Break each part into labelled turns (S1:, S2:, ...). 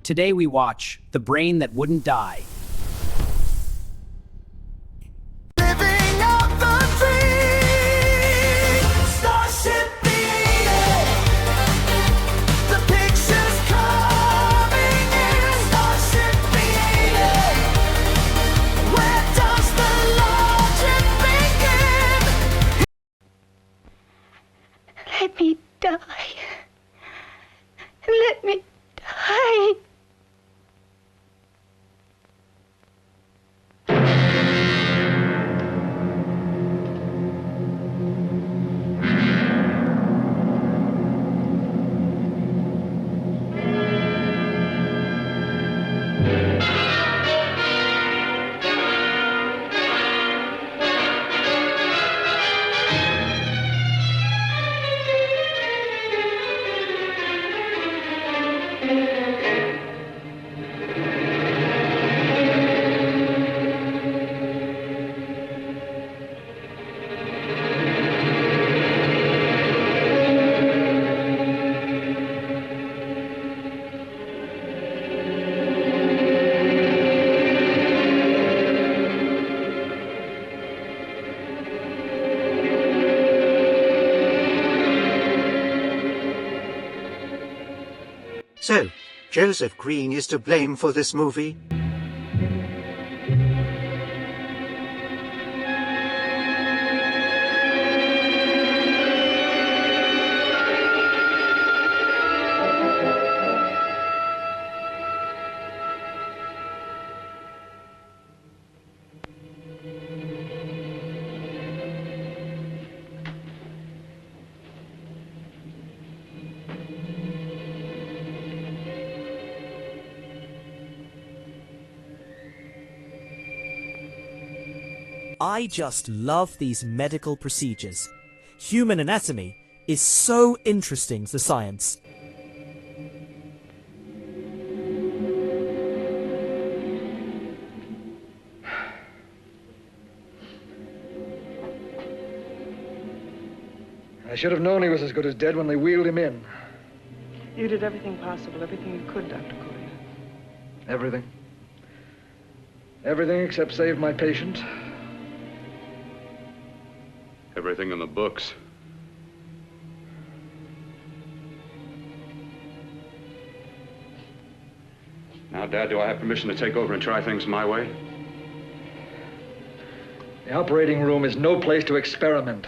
S1: Today we watch The Brain That Wouldn't Die.
S2: Living out the dream, Starship Theater. The pictures coming in, Starship Theater. Where does the logic begin?
S3: Let me die. Let me die.
S4: So, Joseph Green is to blame for this movie?
S5: I just love these medical procedures. Human anatomy is so interesting to science.
S6: I should have known he was as good as dead when they wheeled him in.
S7: You did everything possible, everything you could, Dr. Cortner.
S6: Everything. Everything except save my patient.
S8: Everything in the books. Now, Dad, do I have permission to take over and try things my way?
S6: The operating room is no place to experiment.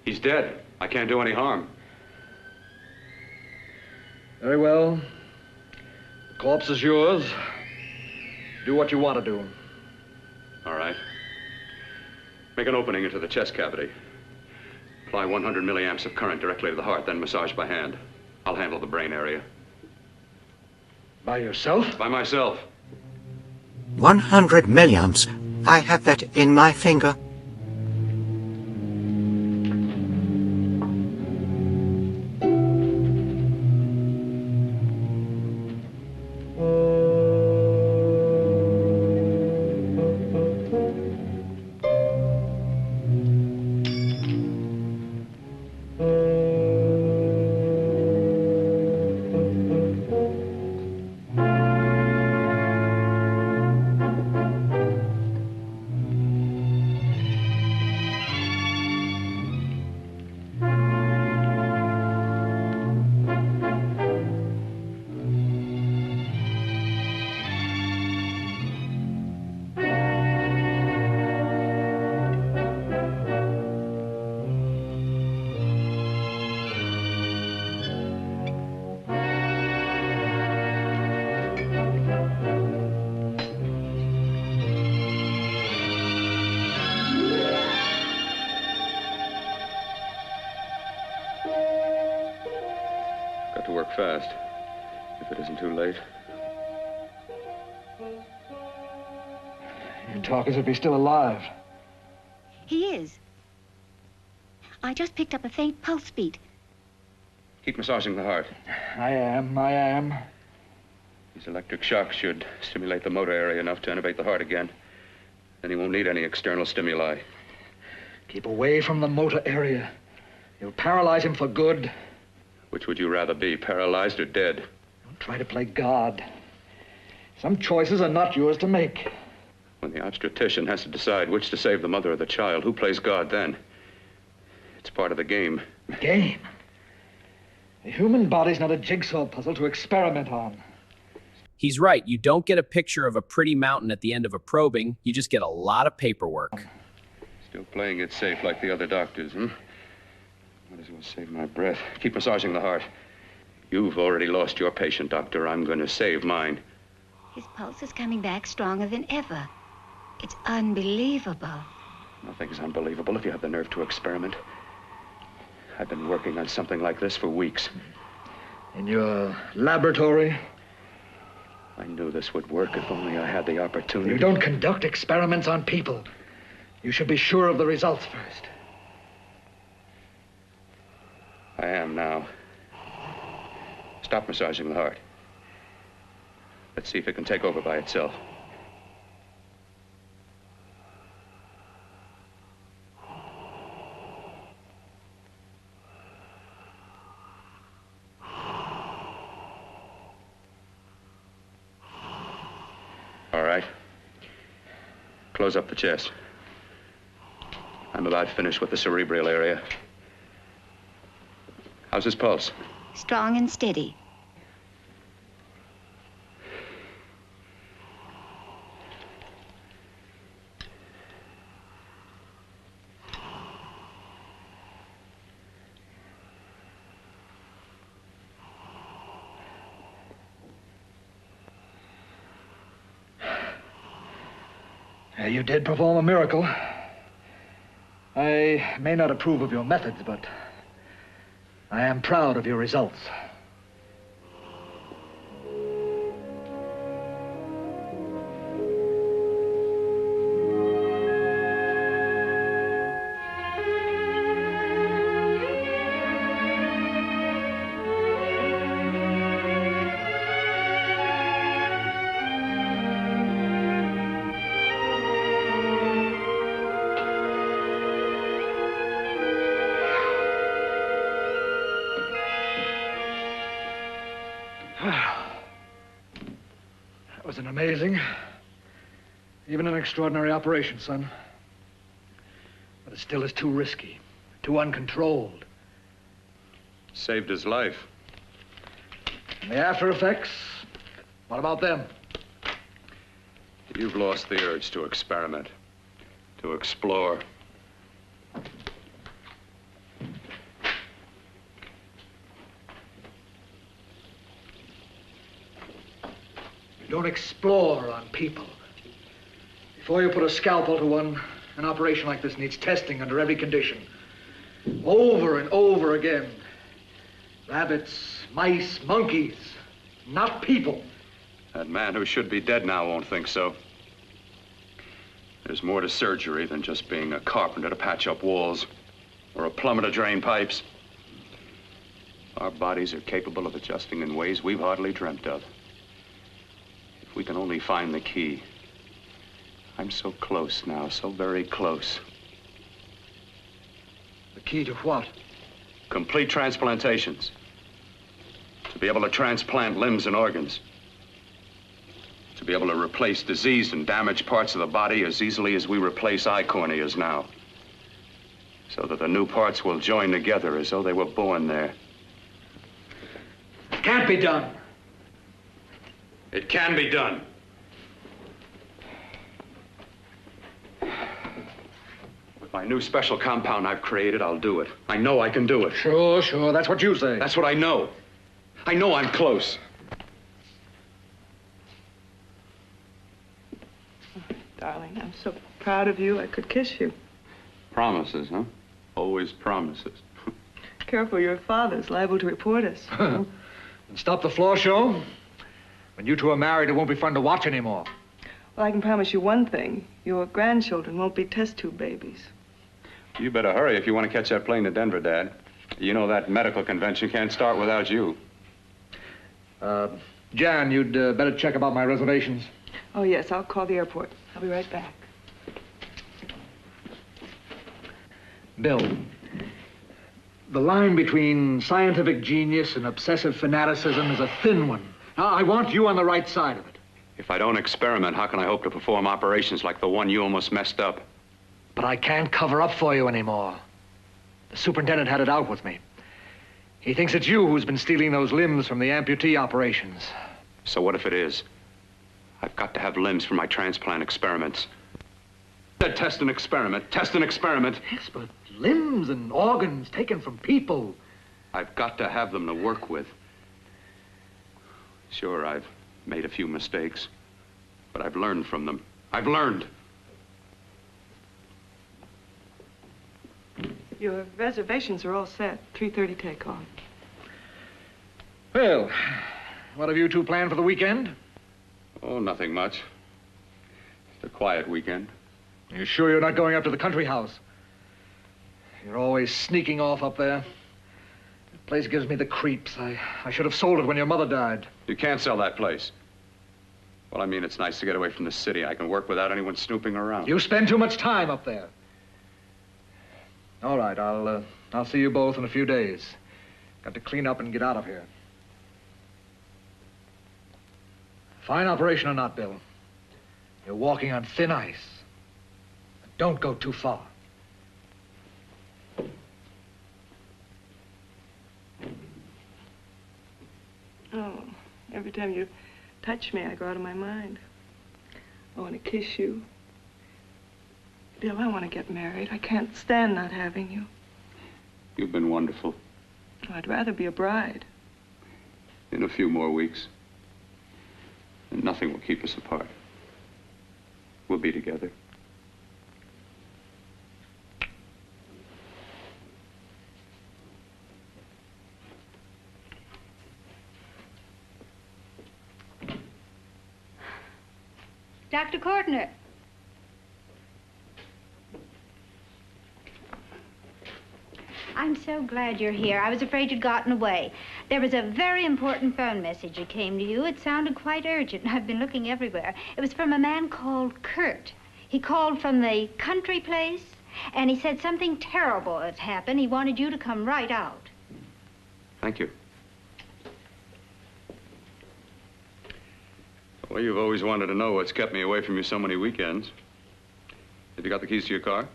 S8: He's dead. I can't do any harm.
S6: Very well. The corpse is yours. Do what you want to do.
S8: All right. Make an opening into the chest cavity. Apply 100 milliamps of current directly to the heart, then massage by hand. I'll handle the brain area.
S6: By yourself?
S8: By myself.
S4: 100 milliamps. I have that in my finger.
S8: Got to work fast, if it isn't too late.
S6: You talk as if he's still alive.
S3: He is. I just picked up a faint pulse beat.
S8: Keep massaging the heart.
S6: I am.
S8: These electric shocks should stimulate the motor area enough to innervate the heart again. Then he won't need any external stimuli.
S6: Keep away from the motor area. You'll paralyze him for good.
S8: Which would you rather be, paralyzed or dead?
S6: Don't try to play God. Some choices are not yours to make.
S8: When the obstetrician has to decide which to save the mother or the child, who plays God then? It's part of the game.
S6: Game? The human body's not a jigsaw puzzle to experiment on.
S1: He's right. You don't get a picture of a pretty mountain at the end of a probing. You just get a lot of paperwork.
S8: Still playing it safe like the other doctors, hmm? Might as well save my breath. Keep massaging the heart. You've already lost your patient, Doctor. I'm going to save mine.
S3: His pulse is coming back stronger than ever. It's unbelievable.
S8: Nothing's unbelievable if you have the nerve to experiment. I've been working on something like this for weeks.
S6: In your laboratory?
S8: I knew this would work if only I had the opportunity.
S6: You don't conduct experiments on people. You should be sure of the results first.
S8: I am now. Stop massaging the heart. Let's see if it can take over by itself. All right. Close up the chest. I'm about finished with the cerebral area. How's his pulse?
S3: Strong and steady.
S6: You did perform a miracle. I may not approve of your methods, but I am proud of your results. That was an amazing, even an extraordinary operation, son. But it still is too risky, too uncontrolled.
S8: Saved his life.
S6: And the after effects, what about them?
S8: You've lost the urge to experiment, to explore.
S6: You don't explore on people. Before you put a scalpel to one, an operation like this needs testing under every condition. Over and over again. Rabbits, mice, monkeys, not people.
S8: That man who should be dead now won't think so. There's more to surgery than just being a carpenter to patch up walls or a plumber to drain pipes. Our bodies are capable of adjusting in ways we've hardly dreamt of. If we can only find the key. I'm so close now, so very close.
S6: The key to what?
S8: Complete transplantations. To be able to transplant limbs and organs. To be able to replace diseased and damaged parts of the body as easily as we replace eye corneas now. So that the new parts will join together as though they were born there.
S6: It can't be done.
S8: It can be done. With my new special compound I've created, I'll do it. I know I can do it.
S6: Sure, sure, that's what you say.
S8: That's what I know. I know I'm close.
S7: Darling, I'm so proud of you, I could kiss you.
S8: Promises, huh? Always promises.
S7: Careful, your father's liable to report us.
S6: And stop the floor show. When you two are married, it won't be fun to watch anymore.
S7: Well, I can promise you one thing. Your grandchildren won't be test tube babies.
S8: You better hurry if you want to catch that plane to Denver, Dad. You know that medical convention can't start without you.
S6: Jan, you'd better check about my reservations.
S7: Oh, yes, I'll call the airport. I'll be right back.
S6: Bill, the line between scientific genius and obsessive fanaticism is a thin one. Now, I want you on the right side of it.
S8: If I don't experiment, how can I hope to perform operations like the one you almost messed up?
S6: But I can't cover up for you anymore. The superintendent had it out with me. He thinks it's you who's been stealing those limbs from the amputee operations.
S8: So what if it is? I've got to have limbs for my transplant experiments. Test and experiment. Test and experiment.
S6: Yes, but limbs and organs taken from people.
S8: I've got to have them to work with. Sure, I've made a few mistakes, but I've learned from them. I've learned.
S7: Your reservations are all set. 3:30 takeoff.
S6: Well, what have you two planned for the weekend?
S8: Oh, nothing much. Just a quiet weekend.
S6: Are you sure you're not going up to the country house? You're always sneaking off up there. The place gives me the creeps. I should have sold it when your mother died.
S8: You can't sell that place. Well, I mean, it's nice to get away from the city. I can work without anyone snooping around.
S6: You spend too much time up there. All right, I'll see you both in a few days. Got to clean up and get out of here. Fine operation or not, Bill. You're walking on thin ice. But don't go too far.
S7: Oh, every time you touch me, I go out of my mind. I want to kiss you. Bill, I want to get married. I can't stand not having you.
S8: You've been wonderful.
S7: I'd rather be a bride.
S8: In a few more weeks. And nothing will keep us apart. We'll be together.
S3: Dr. Cortner. I'm so glad you're here. I was afraid you'd gotten away. There was a very important phone message that came to you. It sounded quite urgent. I've been looking everywhere. It was from a man called Kurt. He called from the country place, and he said something terrible had happened. He wanted you to come right out.
S8: Thank you. Well, you've always wanted to know what's kept me away from you so many weekends. Have you got the keys to your car?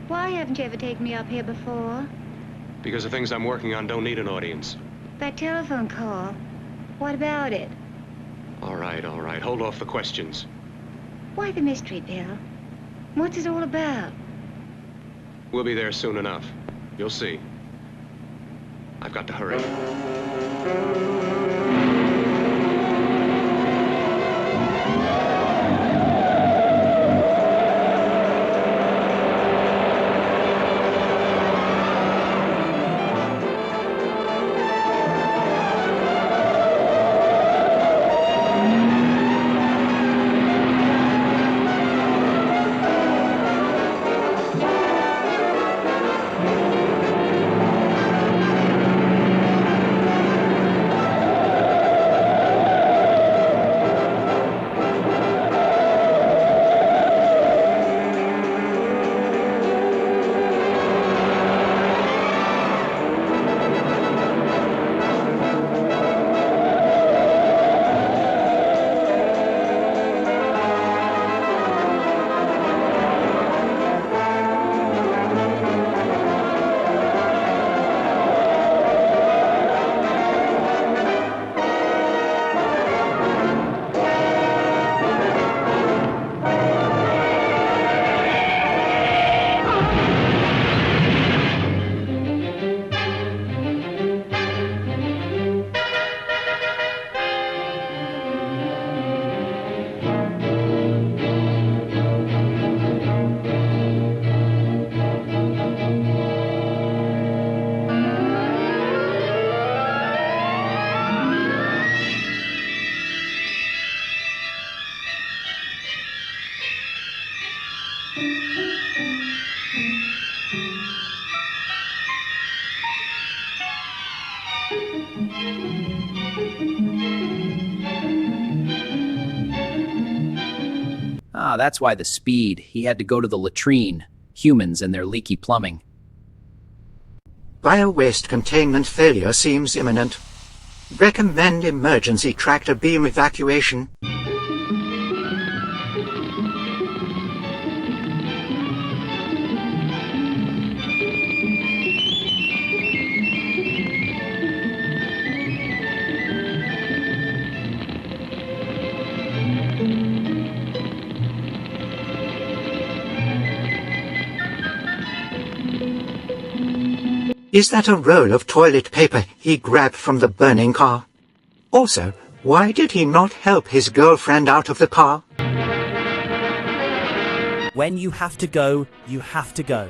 S3: Why haven't you ever taken me up here before?
S8: Because the things I'm working on don't need an audience.
S3: That telephone call. What about it?
S8: All right, all right. Hold off the questions.
S3: Why the mystery, Bill? What's it all about?
S8: We'll be there soon enough. You'll see. I've got to hurry.
S1: that's why the speed. He had to go to the latrine. Humans and their leaky plumbing.
S4: Bio-waste containment failure seems imminent. Recommend emergency tractor beam evacuation. Is that a roll of toilet paper he grabbed from the burning car? Also, why did he not help his girlfriend out of the car?
S5: When you have to go, you have to go.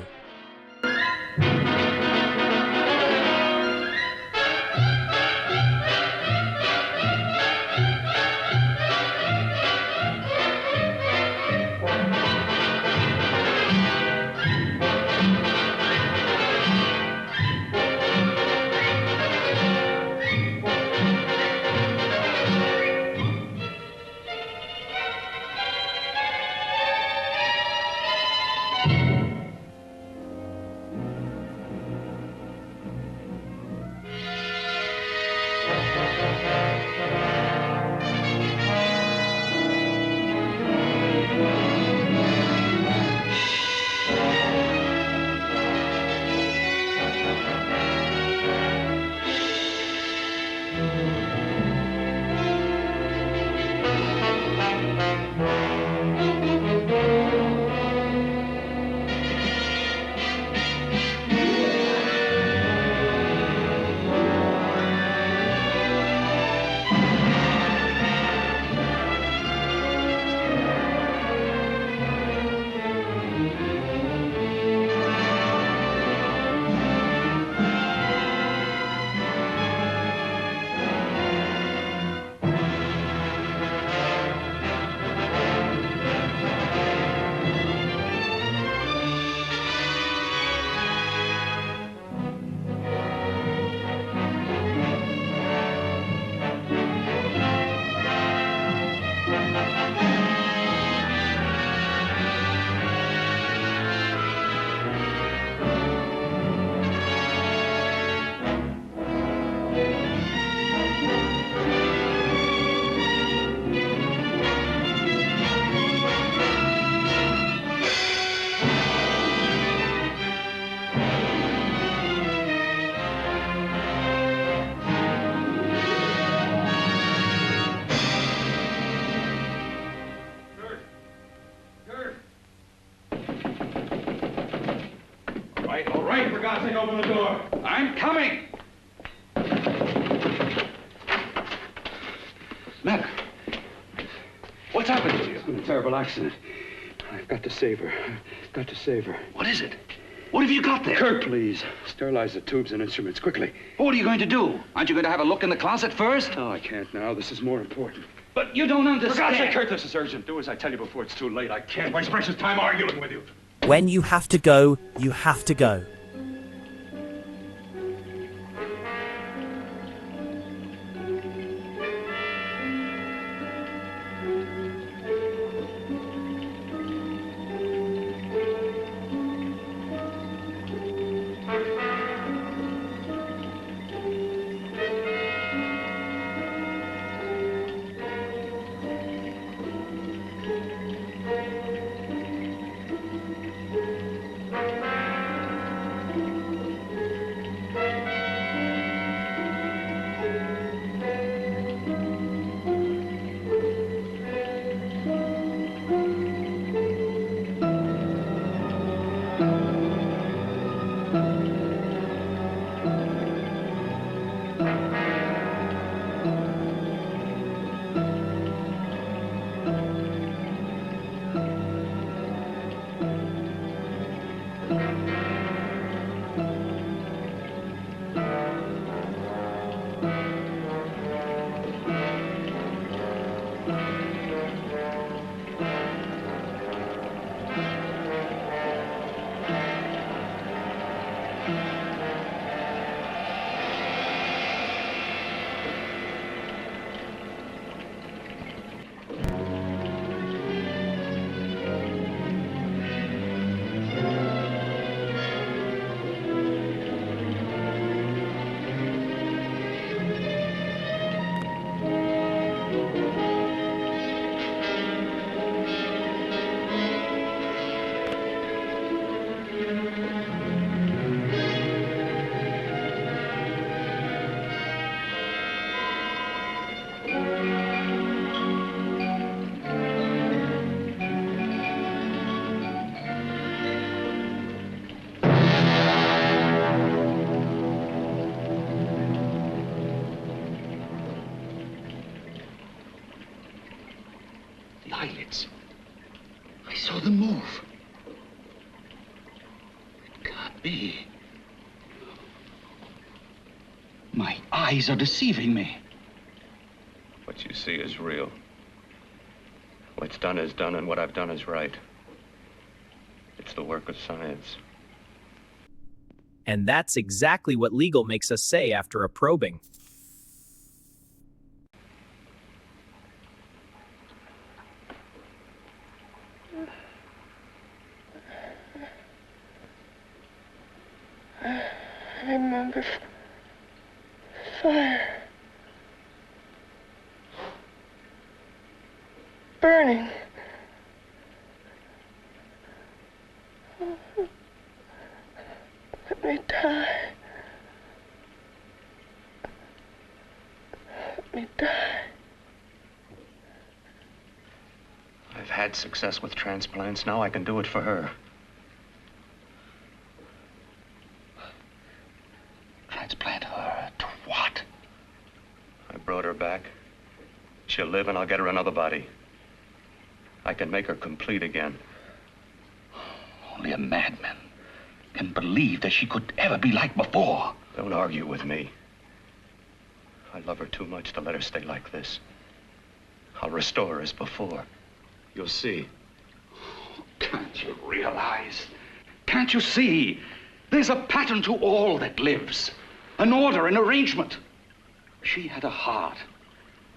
S8: All right, for God's sake, open the door. I'm coming. Matter? What's happened to you?
S9: It's been a terrible accident. I've got to save her. Got to save her.
S8: What is it? What have you got there?
S9: Kurt, please. Sterilize the tubes and instruments quickly.
S8: What are you going to do? Aren't you going to have a look in the closet first?
S9: No, I can't now. This is more important.
S8: But you don't understand.
S9: For God's sake, Kurt, this is urgent. Do as I tell you before it's too late. I can't waste precious time arguing with you.
S5: When you have to go, you have to go.
S10: move. It can't be. My eyes are deceiving me.
S8: What you see is real. What's done is done, and what I've done is right. It's the work of science.
S1: And that's exactly what legal makes us say after a probing.
S7: I remember fire. Burning. Let me die. Let me die.
S8: I've had success with transplants. Now I can do it for her.
S10: Transplant her to what?
S8: I brought her back. She'll live, and I'll get her another body. I can make her complete again.
S10: Only a madman can believe that she could ever be like before.
S8: Don't argue with me. I love her too much to let her stay like this. I'll restore her as before. You'll see.
S10: Can't you realize? Can't you see? There's a pattern to all that lives. An order, an arrangement. She had a heart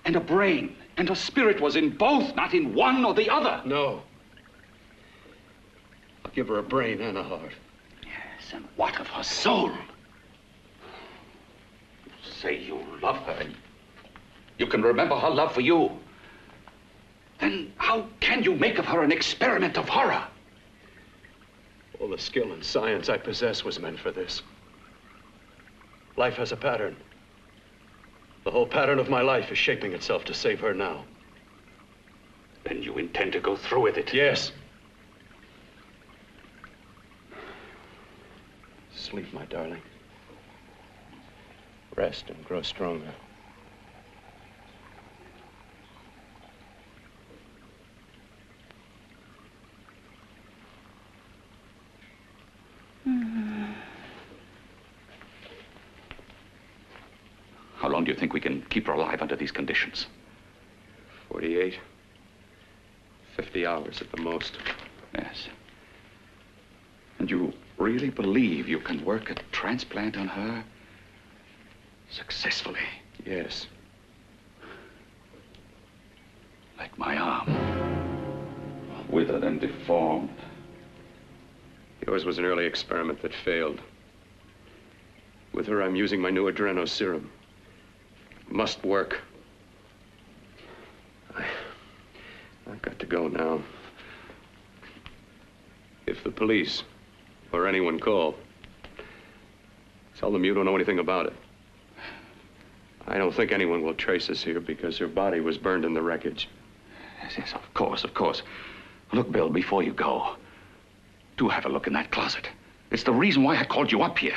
S10: and a brain, and her spirit was in both, not in one or the other.
S8: No. I'll give her a brain and a heart.
S10: Yes, and what of her soul? You say you love her. You can remember her love for you. Then how can you make of her an experiment of horror?
S8: All the skill and science I possess was meant for this. Life has a pattern. The whole pattern of my life is shaping itself to save her now.
S10: Then you intend to go through with it?
S8: Yes. Sleep, my darling. Rest and grow stronger.
S10: How long do you think we can keep her alive under these conditions?
S8: 48. 50 hours at the most.
S10: Yes. And you really believe you can work a transplant on her successfully?
S8: Yes.
S10: Like my arm. Withered and deformed.
S8: Yours was an early experiment that failed. With her, I'm using my new adreno serum. It must work. I've got to go now. If the police or anyone call, tell them you don't know anything about it. I don't think anyone will trace us here because her body was burned in the wreckage.
S10: Yes, yes, of course, of course. Look, Bill, before you go, do have a look in that closet. It's the reason why I called you up here.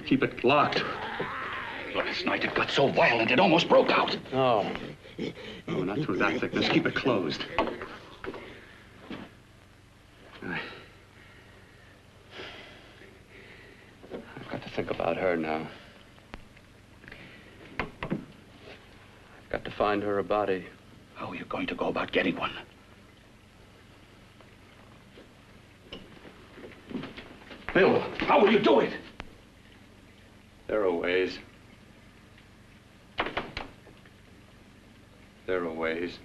S8: Keep it locked.
S10: Last night it got so violent it almost broke out.
S8: Oh. Oh, not through that thickness. Keep it closed. I've got to think about her now. I've got to find her a body.
S10: How are you going to go about getting one? Bill, how will you do it?
S8: There are ways. There are ways.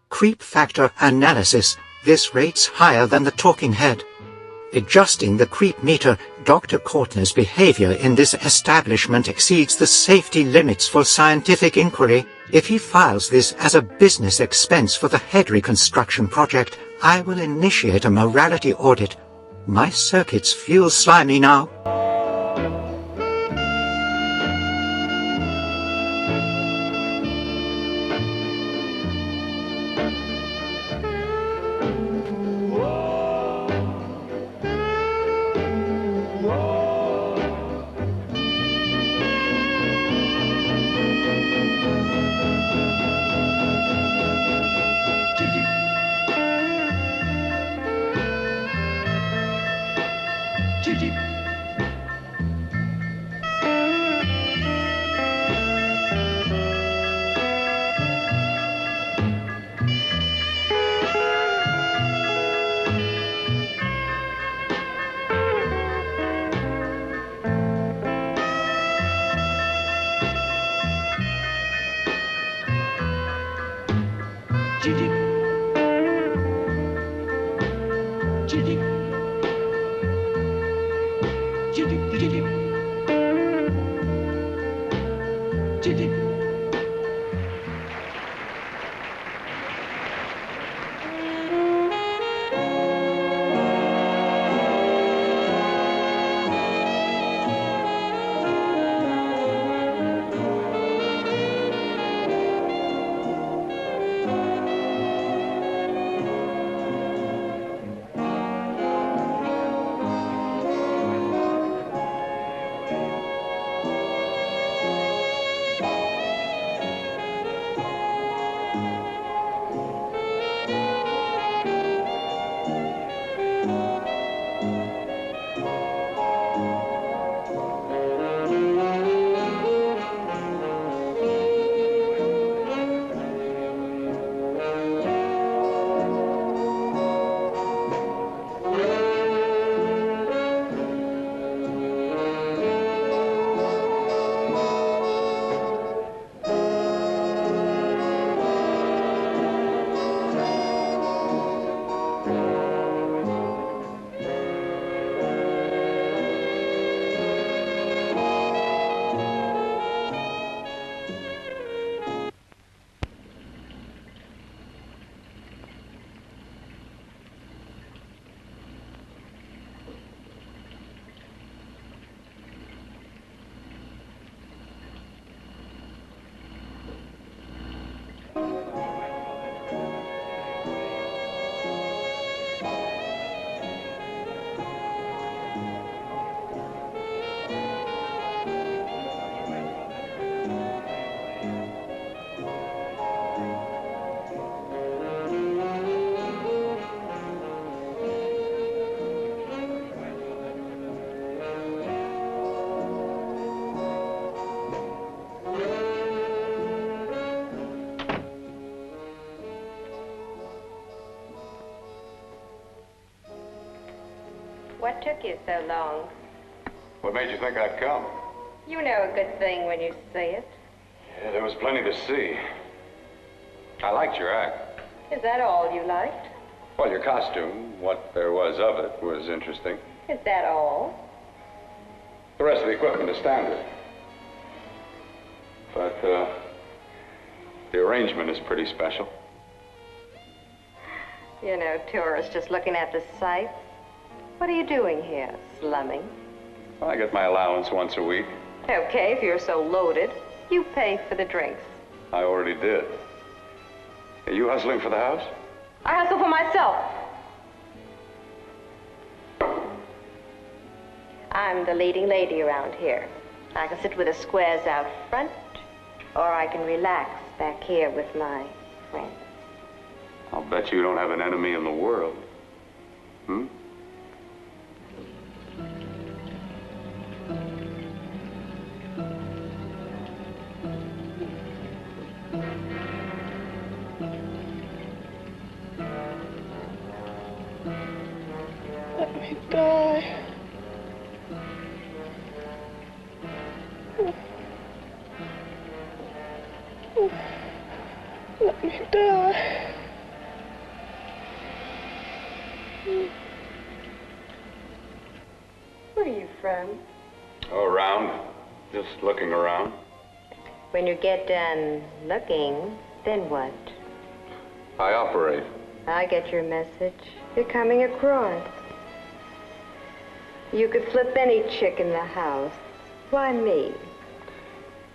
S4: Creep factor analysis. This rate's higher than the talking head. Adjusting the creep meter, Dr. Cortner's behavior in this establishment exceeds the safety limits for scientific inquiry. If he files this as a business expense for the head reconstruction project, I will initiate a morality audit. My circuits feel slimy now.
S11: What took you so long?
S8: What made you think I'd come?
S11: You know a good thing when you say it.
S8: Yeah, there was plenty to see. I liked your act.
S11: Is that all you liked?
S8: Well, your costume, what there was of it, was interesting.
S11: Is that all?
S8: The rest of the equipment is standard. But, the arrangement is pretty special.
S11: You know, tourists just looking at the sights. What are you doing here? Slumming?
S8: Well, I get my allowance once a week.
S11: Okay, if you're so loaded, you pay for the drinks.
S8: I already did. Are you hustling for the house?
S11: I hustle for myself. I'm the leading lady around here. I can sit with the squares out front, or I can relax back here with my friends.
S8: I'll bet you don't have an enemy in the world. Hmm?
S7: Let me die. Let me die.
S11: Where are you from?
S8: Oh, around. Just looking around.
S11: When you get done looking, then what?
S8: I operate.
S11: I get your message. You're coming across. You could flip any chick in the house. Why me?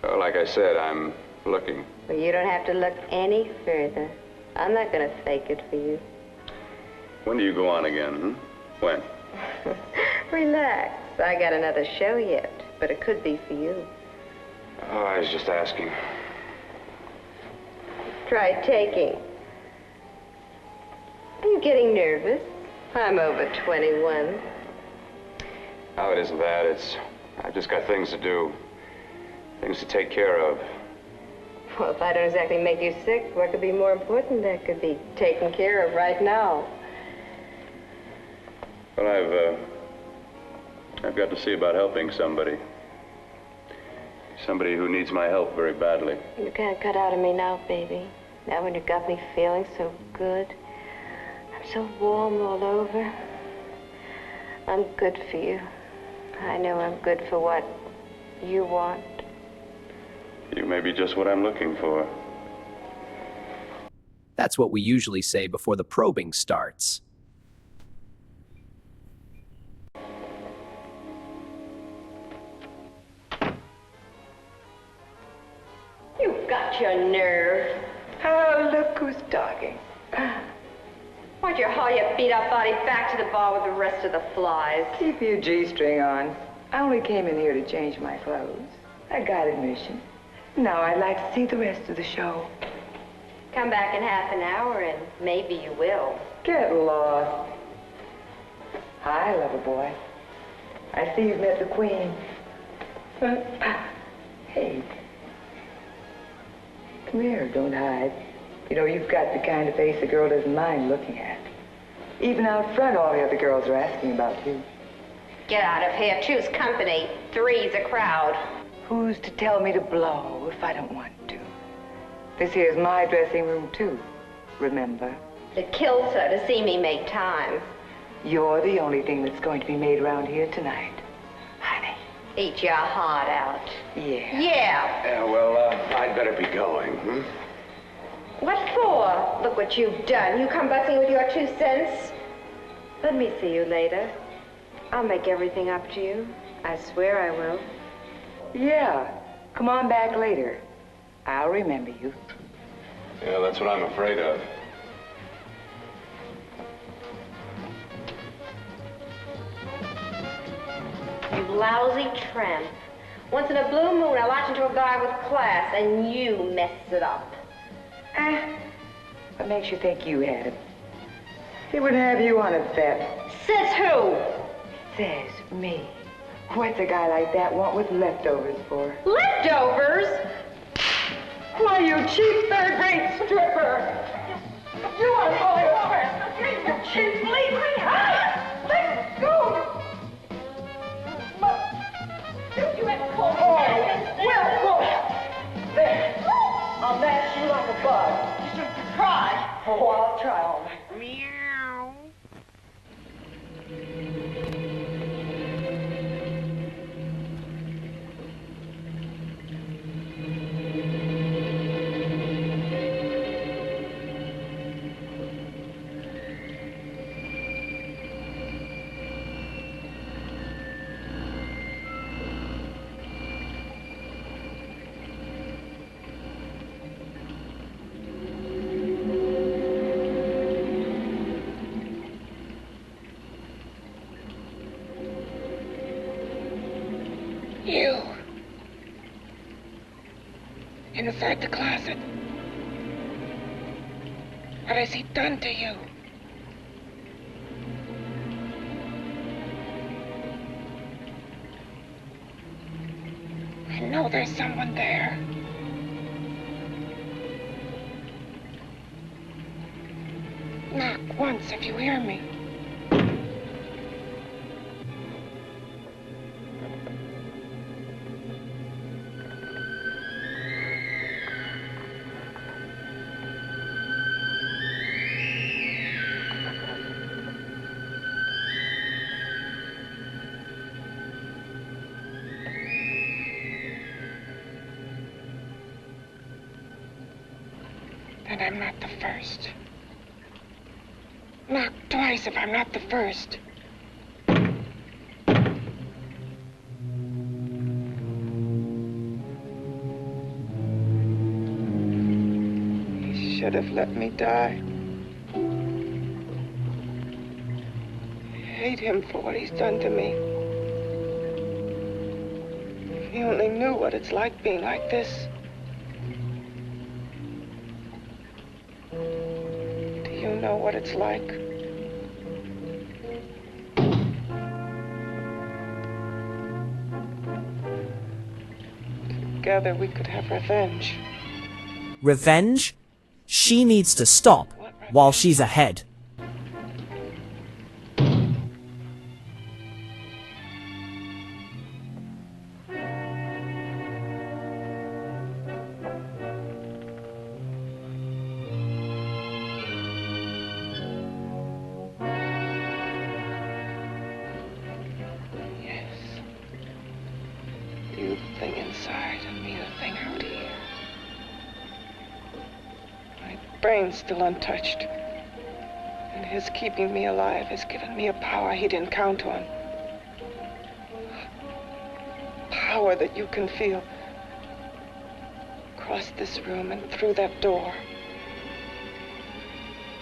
S8: Oh, like I said, I'm looking.
S11: Well, you don't have to look any further. I'm not gonna fake it for you.
S8: When do you go on again, hmm? When?
S11: Relax. I got another show yet, but it could be for you.
S8: Oh, I was just asking.
S11: Try taking. Are you getting nervous? I'm over 21.
S8: No, it isn't that. I've just got things to do. Things to take care of.
S11: Well, if I don't exactly make you sick, what could be more important that could be taken care of right now?
S8: Well, I've got to see about helping somebody. Somebody who needs my help very badly.
S11: You can't cut out of me now, baby. Now when you got me feeling so good. I'm so warm all over. I'm good for you. I know I'm good for what you want.
S8: You may be just what I'm looking for.
S1: That's what we usually say before the probing starts.
S11: You've got your nerve.
S7: Oh, look who's talking.
S11: Why'd you haul your beat-up body back to the bar with the rest of the flies?
S7: Keep your G-string on. I only came in here to change my clothes. I got admission. Now I'd like to see the rest of the show.
S11: Come back in half an hour and maybe you will.
S7: Get lost. Hi, lover boy. I see you've met the queen. Hey. Come here, don't hide. You know, you've got the kind of face a girl doesn't mind looking at. Even out front, all the other girls are asking about you.
S11: Get out of here. Choose company. Three's a crowd.
S7: Who's to tell me to blow if I don't want to? This here's my dressing room, too. Remember?
S11: It kills her to see me make time.
S7: You're the only thing that's going to be made around here tonight. Honey.
S11: Eat your heart out.
S7: Yeah.
S11: Yeah.
S8: Yeah, well, I'd better be going, hmm?
S11: What for? Look what you've done. You come busting with your 2 cents. Let me see you later. I'll make everything up to you. I swear I will.
S7: Yeah. Come on back later. I'll remember you.
S8: Yeah, that's what I'm afraid of.
S11: You lousy tramp. Once in a blue moon, I latch into a guy with class, and you mess it up.
S7: What makes you think you had him? He wouldn't have you on a bet.
S11: Says who?
S7: Says me. What's a guy like that want with leftovers for?
S11: Leftovers?
S7: Why, you cheap third-rate stripper! You are falling over! You cheap, leave me! Ah! Let go! You have to pull me Well, pull! There. I'll mash you like a bug. You should try. Oh, I'll try all right. Meow. Inside the closet. What has he done to you? I know there's someone there. Knock once if you hear me. And I'm not the first. Knock twice if I'm not the first. He should have let me die. I hate him for what he's done to me. If he only knew what it's like being like this. You know what it's like. Together we could have revenge.
S5: Revenge? She needs to stop while she's ahead.
S7: You the thing inside and me the thing out here. My brain's still untouched. And his keeping me alive has given me a power he didn't count on. Power that you can feel across this room and through that door.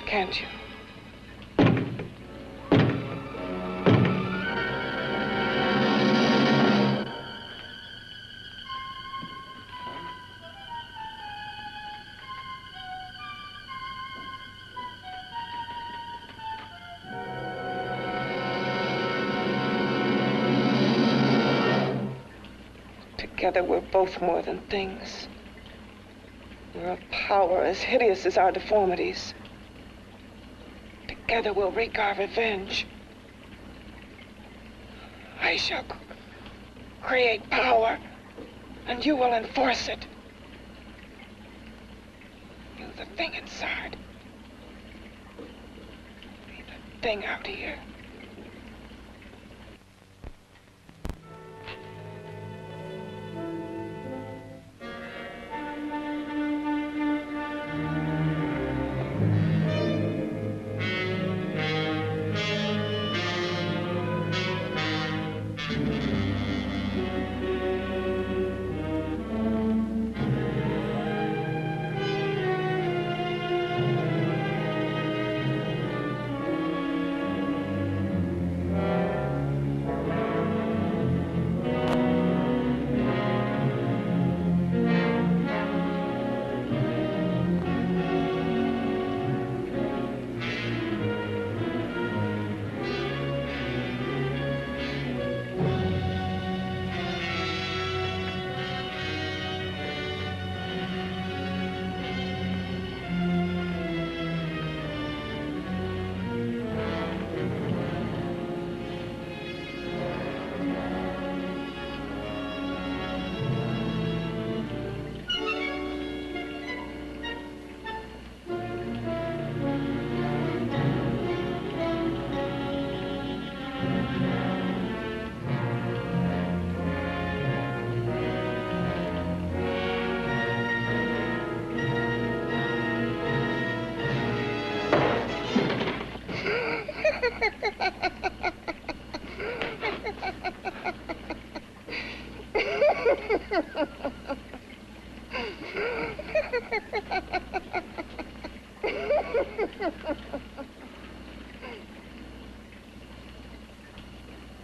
S7: Can't you? Together we're both more than things. We're a power as hideous as our deformities. Together we'll wreak our revenge. I shall create power, and you will enforce it. You the thing inside. Me the thing out here.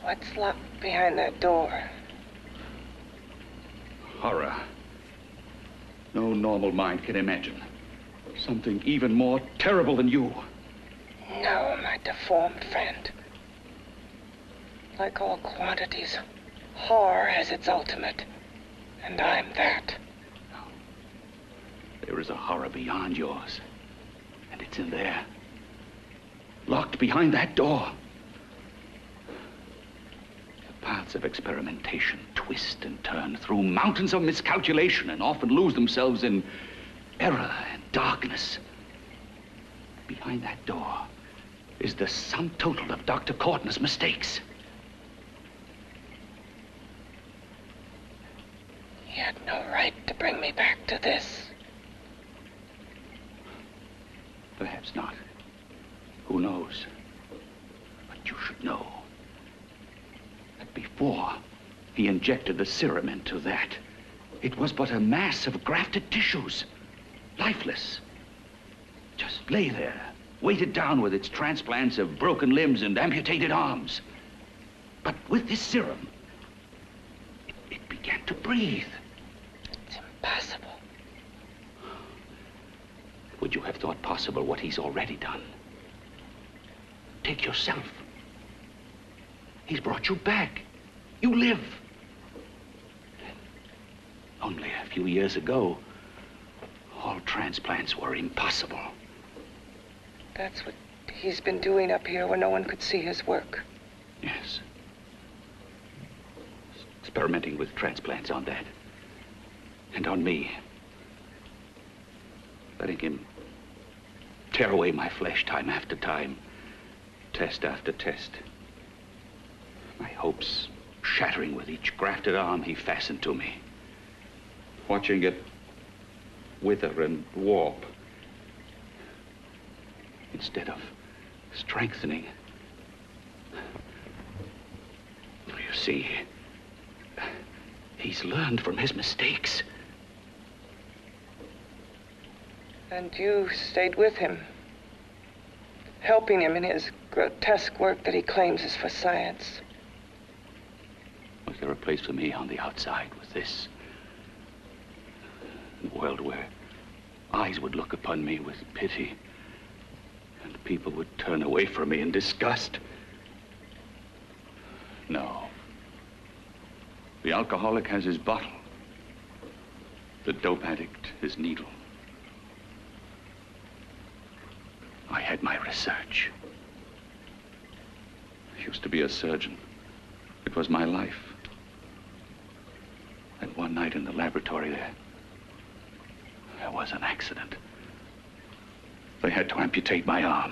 S7: What's locked behind that door?
S8: Horror.
S10: no normal mind can imagine. Something even more terrible than you.
S7: No, my deformed friend. Like all quantities, horror has its ultimate. And I'm that.
S10: There is a horror beyond yours. And it's in there. Locked behind that door. The paths of experimentation twist and turn through mountains of miscalculation and often lose themselves in error and darkness. Behind that door is the sum total of Dr. Cortner's mistakes.
S7: He had no right to bring me back to this.
S10: Perhaps not. Who knows? But you should know that before he injected the serum into that, it was but a mass of grafted tissues, lifeless. Just lay there, weighted down with its transplants of broken limbs and amputated arms. But with this serum, it began to breathe.
S7: It's impossible.
S10: Would you have thought possible what he's already done? Take yourself. He's brought you back. You live. Only a few years ago, all transplants were impossible.
S7: That's what he's been doing up here where no one could see his work.
S10: Yes. Experimenting with transplants on that. And on me. Letting him tear away my flesh time after time, test after test. My hopes shattering with each grafted arm he fastened to me. Watching it wither and warp. Instead of strengthening. You see, he's learned from his mistakes.
S7: And you stayed with him, helping him in his grotesque work that he claims is for science.
S10: Was there a place for me on the outside with this? A world where eyes would look upon me with pity and people would turn away from me in disgust? No. The alcoholic has his bottle. The dope addict his needle. I had my research. I used to be a surgeon. It was my life. And one night in the laboratory there was an accident. They had to amputate my arm.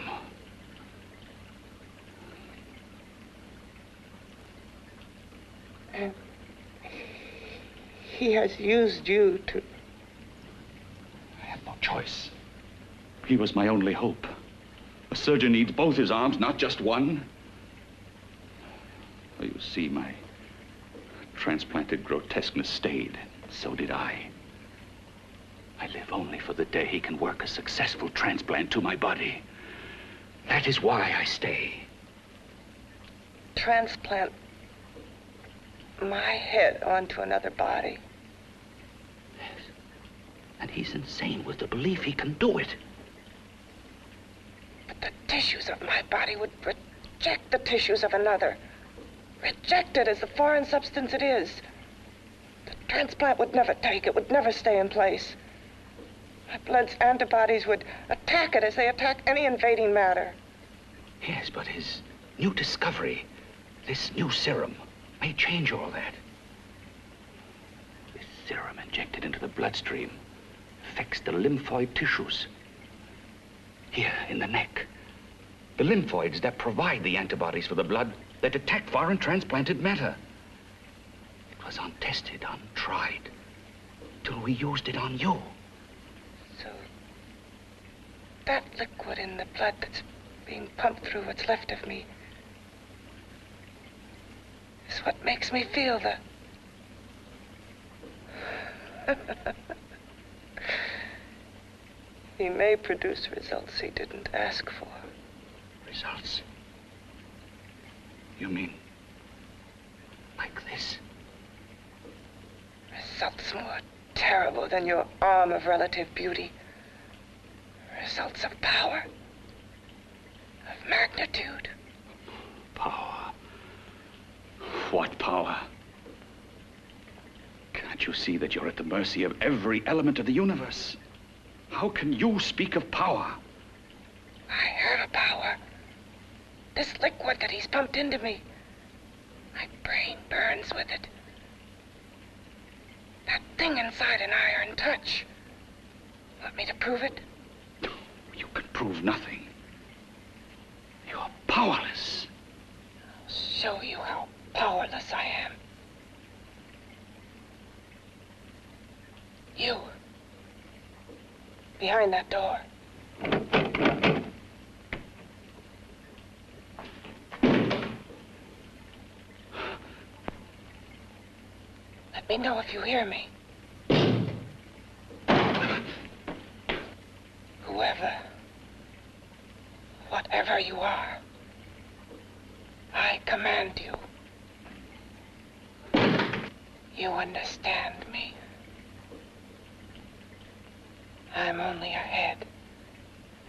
S7: And he has used you to...
S10: I had no choice. He was my only hope. A surgeon needs both his arms, not just one. Well, you see, my transplanted grotesqueness stayed. So did I. I live only for the day he can work a successful transplant to my body. That is why I stay.
S7: Transplant my head onto another body.
S10: Yes. And he's insane with the belief he can do it.
S7: But the tissues of my body would reject the tissues of another. Reject it as the foreign substance it is. The transplant would never take it, would never stay in place. My blood's antibodies would attack it as they attack any invading matter.
S10: Yes, but his new discovery, this new serum, may change all that. This serum injected into the bloodstream affects the lymphoid tissues. Here, in the neck. The lymphoids that provide the antibodies for the blood that attack foreign transplanted matter. It was untested, untried, till we used it on you.
S7: So, that liquid in the blood that's being pumped through what's left of me is what makes me feel the... He may produce results he didn't ask for.
S10: Results? You mean like this?
S7: Results more terrible than your arm of relative beauty. Results of power, of magnitude.
S10: Power. What power? Can't you see that you're at the mercy of every element of the universe? How can you speak of power?
S7: I have power. This liquid that he's pumped into me. My brain burns with it. That thing inside an iron touch. Want me to prove it?
S10: You can prove nothing. You're powerless.
S7: I'll show you how powerless I am. You. Behind that door. Let me know if you hear me. Whoever, whatever you are, I command you. You understand me. I'm only a head,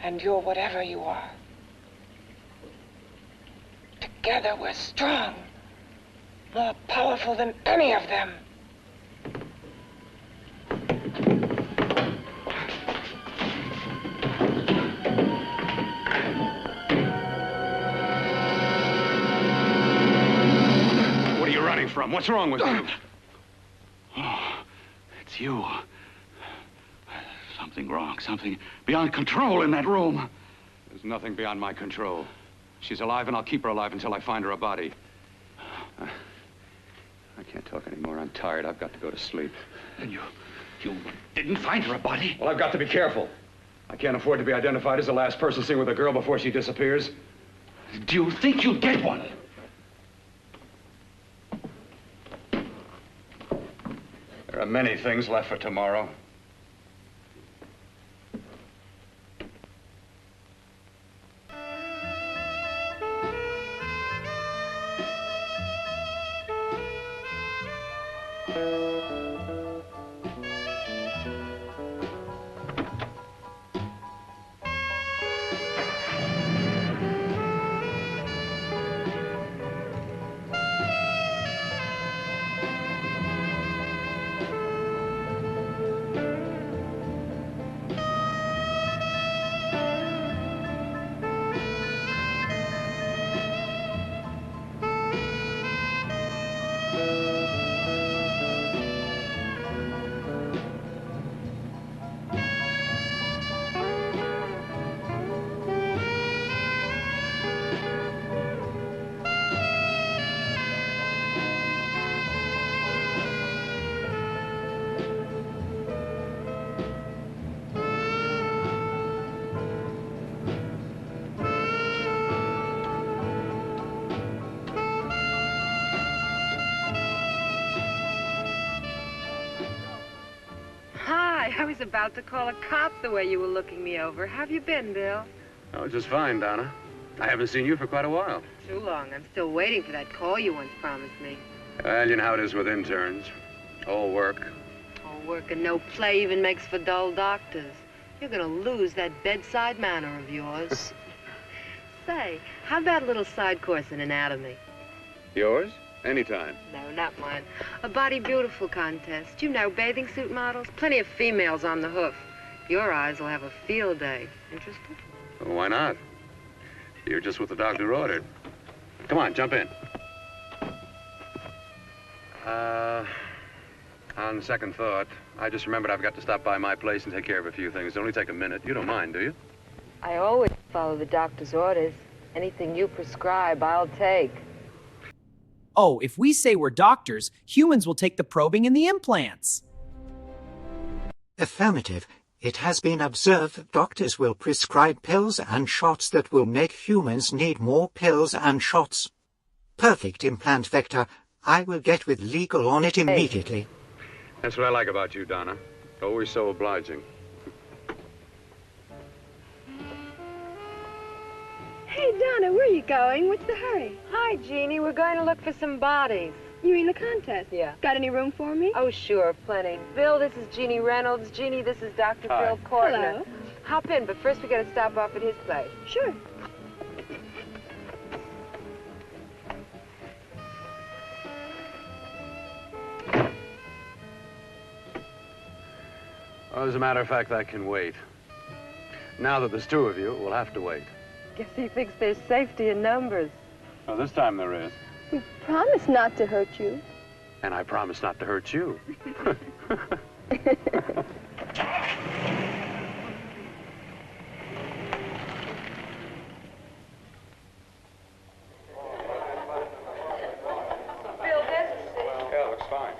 S7: and you're whatever you are. Together we're strong, more powerful than any of them.
S8: What are you running from? What's wrong with you?
S10: Oh, it's you. Something wrong, something beyond control in that room.
S8: There's nothing beyond my control. She's alive, and I'll keep her alive until I find her a body. I can't talk anymore. I'm tired. I've got to go to sleep.
S10: And you didn't find her a body?
S8: Well, I've got to be careful. I can't afford to be identified as the last person seen with a girl before she disappears.
S10: Do you think you'll get one?
S8: There are many things left for tomorrow.
S12: I was about to call a cop the way you were looking me over. How have you been, Bill?
S8: Oh, just fine, Donna. I haven't seen you for quite a while.
S12: Too long. I'm still waiting for that call you once promised me.
S8: Well, you know how it is with interns. All work.
S12: All work and no play even makes for dull doctors. You're gonna lose that bedside manner of yours. Say, how about a little side course in anatomy?
S8: Yours? Anytime.
S12: No, not mine. A Body Beautiful contest. You know, bathing suit models. Plenty of females on the hoof. Your eyes will have a field day. Interested?
S8: Well, why not? You're just what the doctor ordered. Come on, jump in. On second thought, I just remembered I've got to stop by my place and take care of a few things. It'll only take a minute. You don't mind, do you?
S12: I always follow the doctor's orders. Anything you prescribe, I'll take.
S1: Oh, if we say we're doctors, humans will take the probing and the implants.
S4: Affirmative. It has been observed that doctors will prescribe pills and shots that will make humans need more pills and shots. Perfect, implant vector. I will get with legal on it immediately.
S8: That's what I like about you, Donna. Always so obliging.
S13: Hey, Donna, where are you going? What's the hurry?
S12: Hi, Jeannie. We're going to look for some bodies.
S11: You mean the contest?
S12: Yeah.
S11: Got any room for me?
S12: Oh, sure, plenty. Bill, this is Jeannie Reynolds. Jeannie, this is Dr.
S9: Hi.
S12: Bill Cortner.
S11: Hello.
S12: Hop in, but first we gotta stop off at his place.
S11: Sure.
S9: Well, as a matter of fact, that can wait. Now that there's two of you, we'll have to wait.
S12: Guess he thinks there's safety in numbers.
S9: Well, this time there is.
S11: We promised not to hurt you.
S9: And I promise not to hurt you.
S12: Bill, there's a seat.
S8: Yeah, looks fine.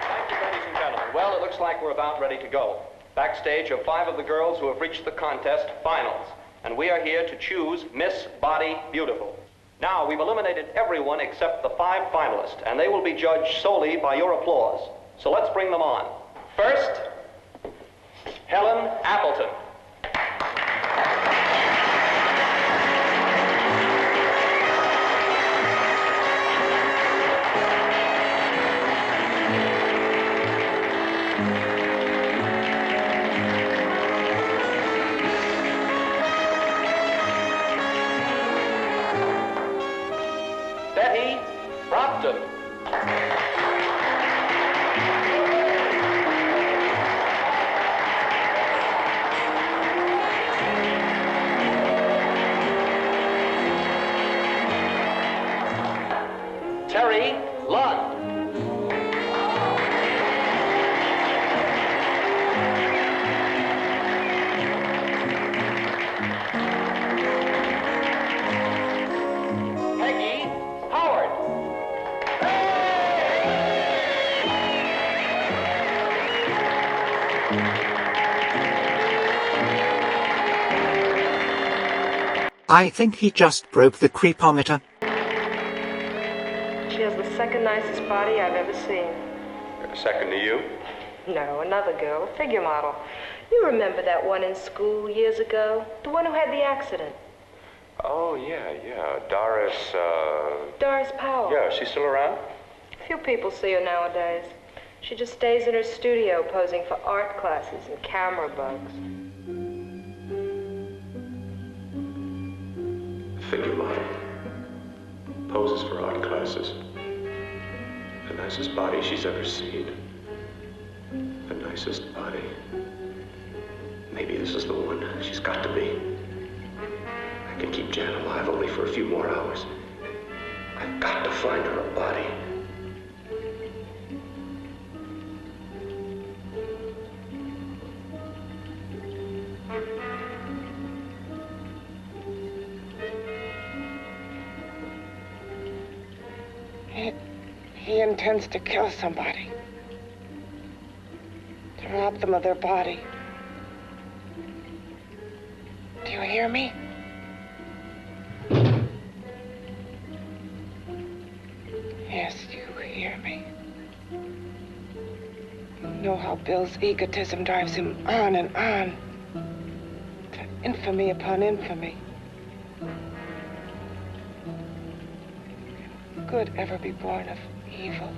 S13: Thank you, ladies and gentlemen. Well, it looks like we're about ready to go. Backstage are 5 of the girls who have reached the contest finals, and we are here to choose Miss Body Beautiful. Now, we've eliminated everyone except the 5 finalists, and they will be judged solely by your applause. So let's bring them on. First, Helen Appleton. Betty Brockton. Terry Lund. Peggy Howard.
S4: I think he just broke the creepometer.
S7: She has the second nicest body I've ever seen.
S8: Second to you?
S7: No, another girl, a figure model. You remember that one in school years ago? The one who had the accident.
S8: Oh, yeah. Doris,
S7: Doris Powell.
S8: Yeah, she's still around?
S7: Few people see her nowadays. She just stays in her studio posing for art classes and camera bugs.
S8: Figure model. Poses for art classes. The nicest body she's ever seen. The nicest body. Maybe this is the one. She's got to be. I can keep Jan alive only for a few more hours. I've got to find her a body.
S7: He intends to kill somebody. To rob them of their body. Do you hear me? Yes, you hear me. You know how Bill's egotism drives him on and on. To infamy upon infamy. Can good ever be born of evil?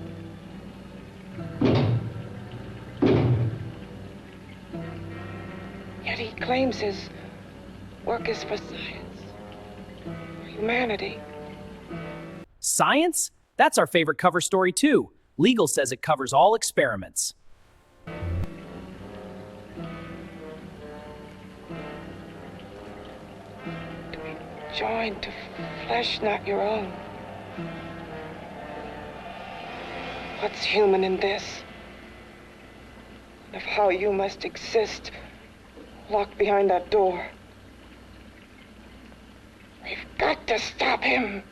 S7: Yet he claims his work is for science, for humanity.
S1: Science? That's our favorite cover story too. Legal says it covers all experiments.
S7: To be joined to flesh not your own. What's human in this? Of how you must exist, locked behind that door. We've got to stop him.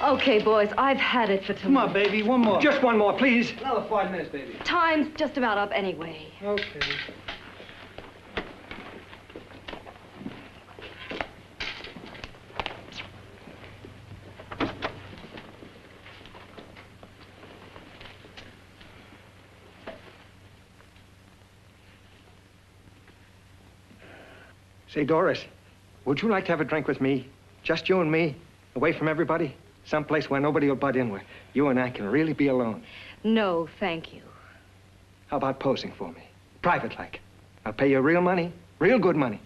S14: Okay, boys, I've had it for tonight.
S15: Come on, baby, one more.
S6: Just one more, please.
S15: Another 5 minutes, baby.
S14: Time's just about up anyway.
S15: Okay.
S6: Say, Doris, would you like to have a drink with me? Just you and me, away from everybody? Someplace where nobody will butt in, where you and I can really be alone.
S14: No, thank you.
S6: How about posing for me? Private-like. I'll pay you real money, real good money.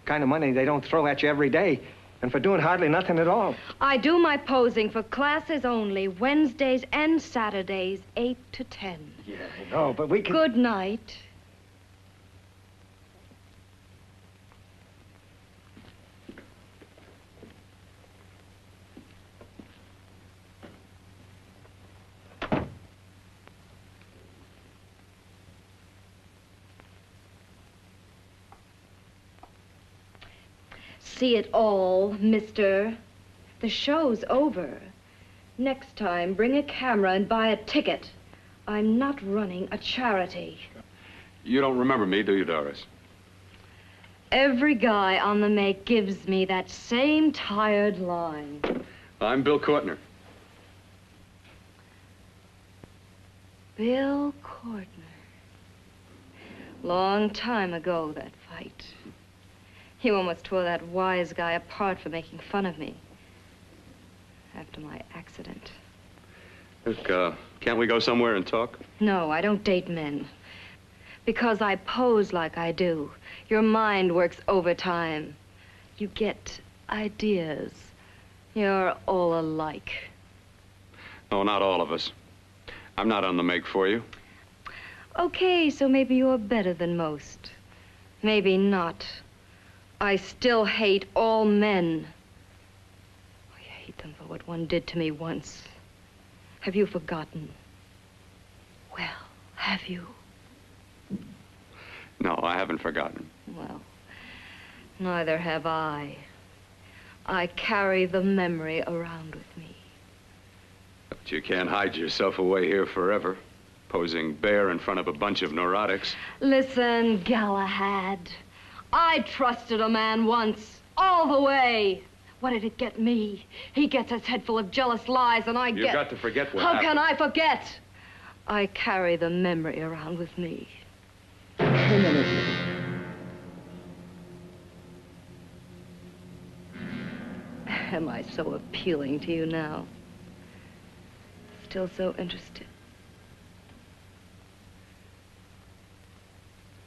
S6: Kind of money they don't throw at you every day, and for doing hardly nothing at all.
S14: I do my posing for classes only, Wednesdays and Saturdays, 8 to 10.
S6: Yeah, I know, but we can...
S14: Good night. See it all, mister. The show's over. Next time, bring a camera and buy a ticket. I'm not running a charity.
S8: You don't remember me, do you, Doris?
S14: Every guy on the make gives me that same tired line.
S8: I'm Bill Cortner.
S14: Bill Cortner. Long time ago, that fight. You almost tore that wise guy apart for making fun of me. After my accident.
S8: Look, can't we go somewhere and talk?
S14: No, I don't date men. Because I pose like I do, your mind works overtime. You get ideas. You're all alike.
S8: Oh, not all of us. I'm not on the make for you.
S14: Okay, so maybe you're better than most. Maybe not. I still hate all men. I hate them for what one did to me once. Have you forgotten? Well, have you?
S8: No, I haven't forgotten.
S14: Well, neither have I. I carry the memory around with me.
S8: But you can't hide yourself away here forever, posing bare in front of a bunch of neurotics.
S14: Listen, Galahad. I trusted a man once, all the way. What did it get me? He gets his head full of jealous lies, and I get...
S8: You've got to forget what
S14: How
S8: happened.
S14: can I forget? I carry the memory around with me. Am I so appealing to you now? Still so interested?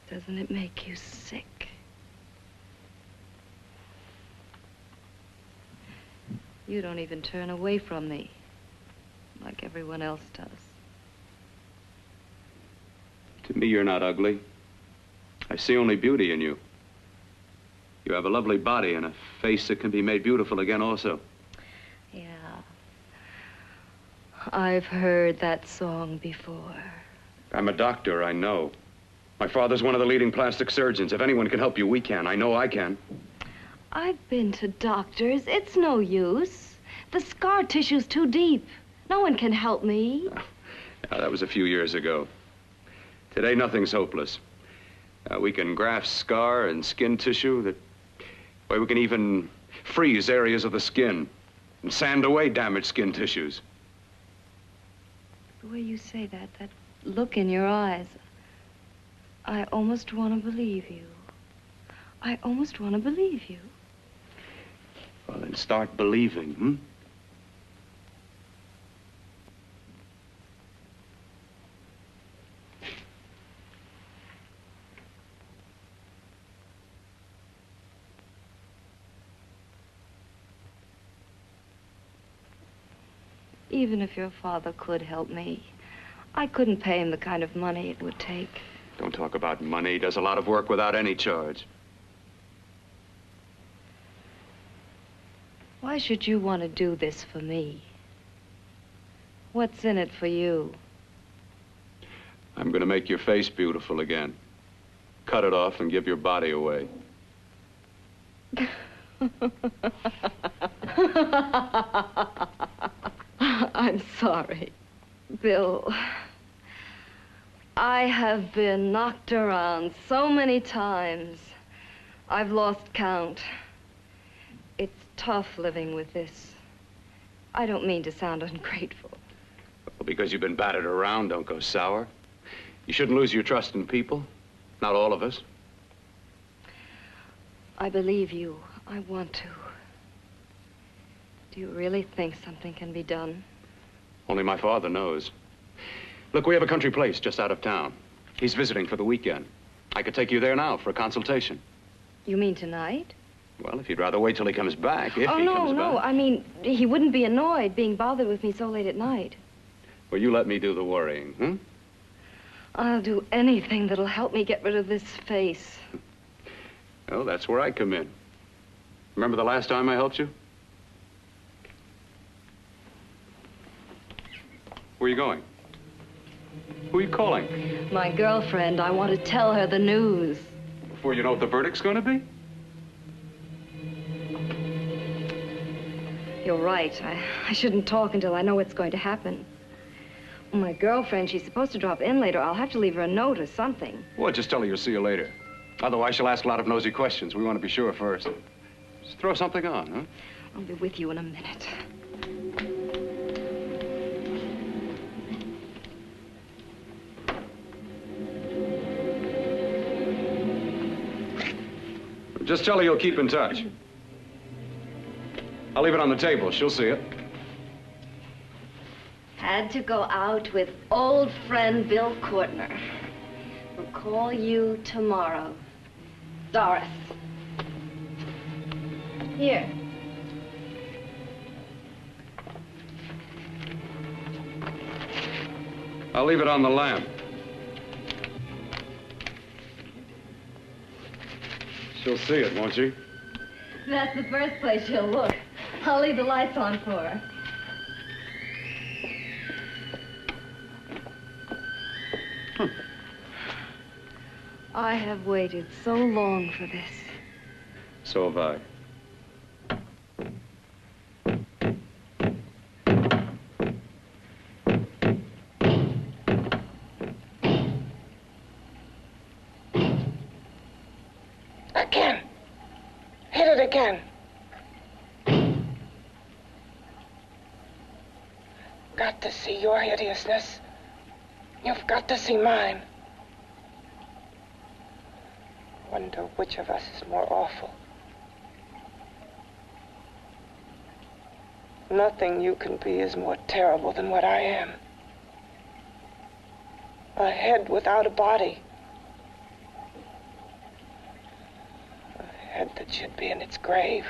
S14: Doesn't it make you sick? You don't even turn away from me, like everyone else does.
S8: To me, you're not ugly. I see only beauty in you. You have a lovely body and a face that can be made beautiful again also.
S14: Yeah. I've heard that song before.
S8: I'm a doctor, I know. My father's one of the leading plastic surgeons. If anyone can help you, we can. I know I can.
S14: I've been to doctors. It's no use. The scar tissue's too deep. No one can help me.
S8: That was a few years ago. Today, nothing's hopeless. We can graft scar and skin tissue that... Well, we can even freeze areas of the skin and sand away damaged skin tissues.
S14: The way you say that, that look in your eyes, I almost want to believe you. I almost want to believe you.
S8: Well, then start believing, hmm?
S14: Even if your father could help me, I couldn't pay him the kind of money it would take.
S8: Don't talk about money. He does a lot of work without any charge.
S14: Why should you want to do this for me? What's in it for you?
S8: I'm going to make your face beautiful again. Cut it off and give your body away.
S14: sorry. Bill, I have been knocked around so many times. I've lost count. It's tough living with this. I don't mean to sound ungrateful.
S8: Well, because you've been battered around, don't go sour. You shouldn't lose your trust in people. Not all of us.
S14: I believe you. I want to. Do you really think something can be done?
S8: Only my father knows. Look, we have a country place just out of town. He's visiting for the weekend. I could take you there now for a consultation.
S14: You mean tonight?
S8: Well, if you'd rather wait till he comes back, if he comes
S14: no.
S8: back.
S14: I mean, he wouldn't be annoyed being bothered with me so late at night.
S8: Well, you let me do the worrying, hmm?
S14: I'll do anything that'll help me get rid of this face.
S8: Well, that's where I come in. Remember the last time I helped you? Where are you going? Who are you calling?
S14: My girlfriend. I want to tell her the news.
S8: Before you know what the verdict's going to be?
S14: You're right. I shouldn't talk until I know what's going to happen. My girlfriend, she's supposed to drop in later. I'll have to leave her a note or something.
S8: Well, just tell her you'll see you later. Otherwise, she'll ask a lot of nosy questions. We want to be sure first. Just throw something on, huh?
S14: I'll be with you in a minute.
S8: Just tell her you'll keep in touch. I'll leave it on the table. She'll see it.
S14: Had to go out with old friend Bill Cortner. We'll call you tomorrow. Doris. Here.
S8: I'll leave it on the lamp. She'll see it, won't she?
S14: That's the first place she'll look. I'll leave the lights on for her. I have waited so long for this.
S8: So have I.
S7: Again. Hit it again. Got to see your hideousness. You've got to see mine. Wonder which of us is more awful. Nothing you can be is more terrible than what I am. A head without a body. A head that should be in its grave.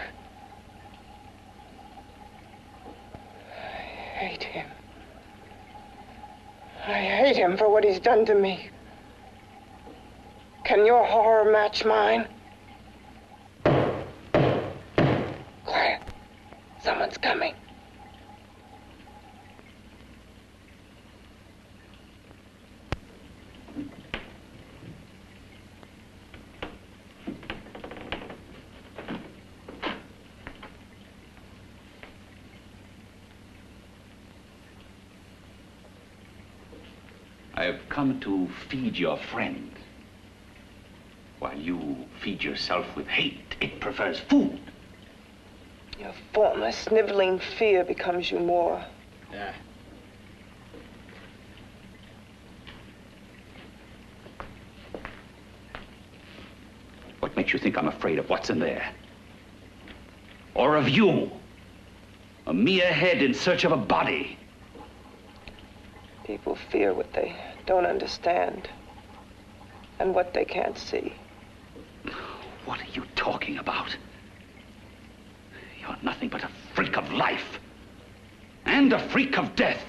S7: I hate him. I hate him for what he's done to me. Can your horror match mine? Quiet. Someone's coming.
S10: I've come to feed your friend. While you feed yourself with hate, it prefers food.
S7: Your former sniveling fear becomes you more.
S10: Yeah. What makes you think I'm afraid of what's in there? Or of you? A mere head in search of a body.
S7: People fear what they don't understand and what they can't see.
S10: What are you talking about? You're nothing but a freak of life. And a freak of death.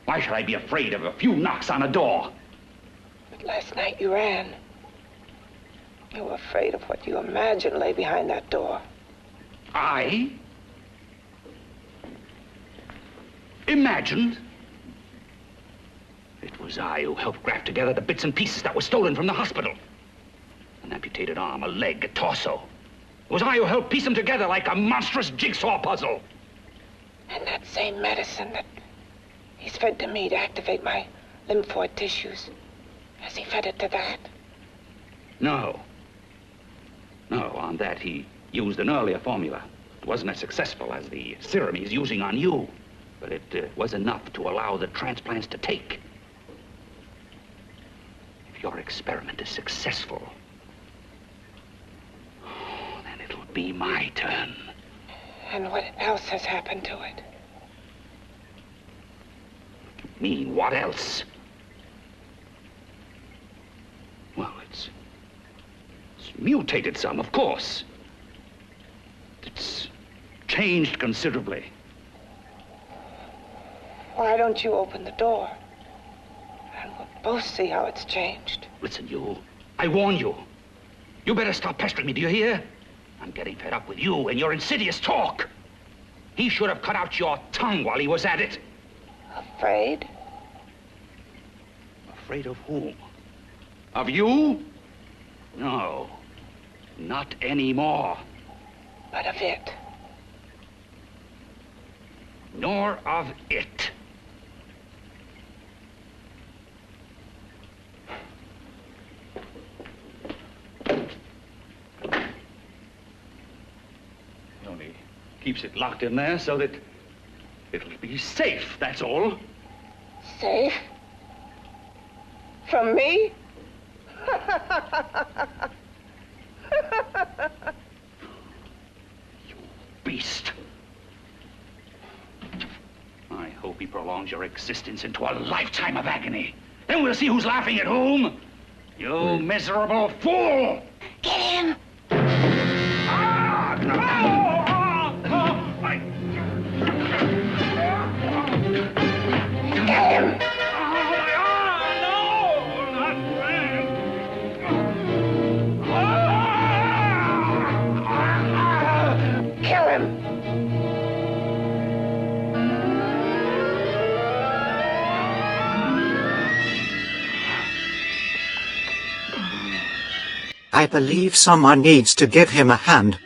S10: Why should I be afraid of a few knocks on a door?
S7: But last night you ran. You were afraid of what you imagined lay behind that door.
S10: I? Imagined? It was I who helped graft together the bits and pieces that were stolen from the hospital. An amputated arm, a leg, a torso. It was I who helped piece them together like a monstrous jigsaw puzzle.
S7: And that same medicine that he's fed to me to activate my lymphoid tissues, has he fed it to that?
S10: No. No, on that he used an earlier formula. It wasn't as successful as the serum he's using on you, but it was enough to allow the transplants to take. If your experiment is successful, then it'll be my turn.
S7: And what else has happened to it?
S10: Mean what else? Well, it's mutated some, of course. It's changed considerably.
S7: Why don't you open the door? And we'll both see how it's changed.
S10: Listen, you. I warn you. You better stop pestering me, do you hear? I'm getting fed up with you and your insidious talk. He should have cut out your tongue while he was at it.
S7: Afraid?
S10: Afraid of whom? Of you? No. Not anymore.
S7: But of it.
S10: Nor of it. He only keeps it locked in there so that it'll be safe, that's all.
S7: Safe? From me?
S10: Beast. I hope he prolongs your existence into a lifetime of agony. Then we'll see who's laughing at whom. You miserable fool!
S7: Get him!
S10: Ah, no!
S7: Get him! Kill him!
S4: I believe someone needs to give him a hand.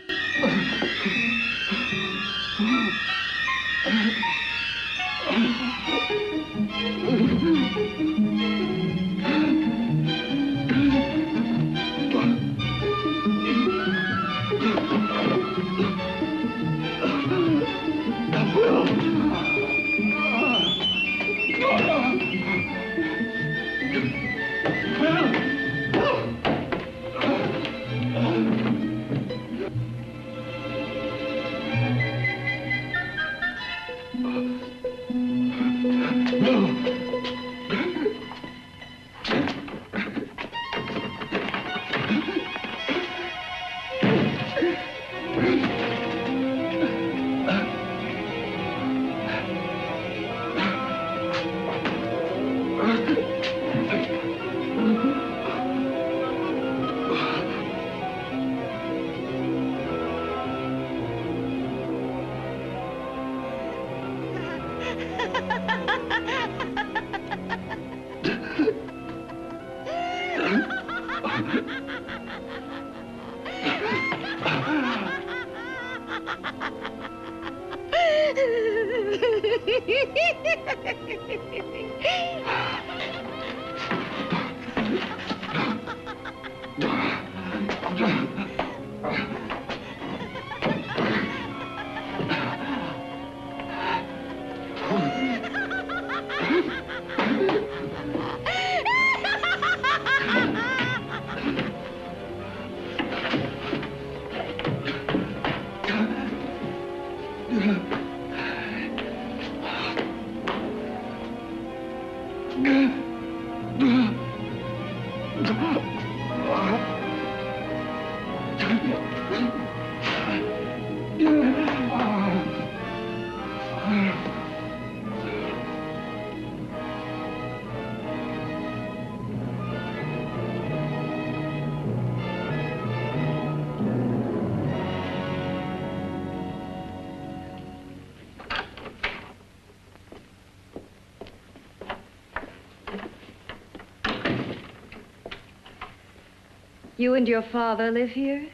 S14: You and your father live here?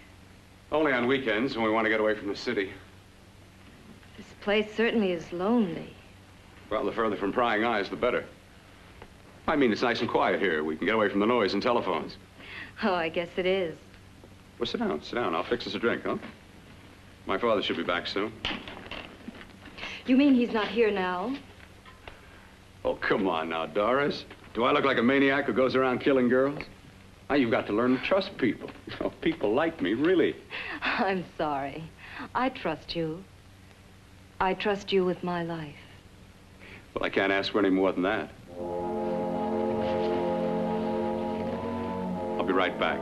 S8: Only on weekends when we want to get away from the city.
S14: This place certainly is lonely.
S8: Well, the further from prying eyes, the better. I mean, it's nice and quiet here. We can get away from the noise and telephones.
S14: Oh, I guess it is.
S8: Well, sit down, sit down. I'll fix us a drink, huh? My father should be back soon.
S14: You mean he's not here now?
S8: Oh, come on now, Doris. Do I look like a maniac who goes around killing girls? Now, you've got to learn to trust people. You know, people like me, really.
S14: I'm sorry. I trust you. I trust you with my life.
S8: Well, I can't ask for any more than that. I'll be right back.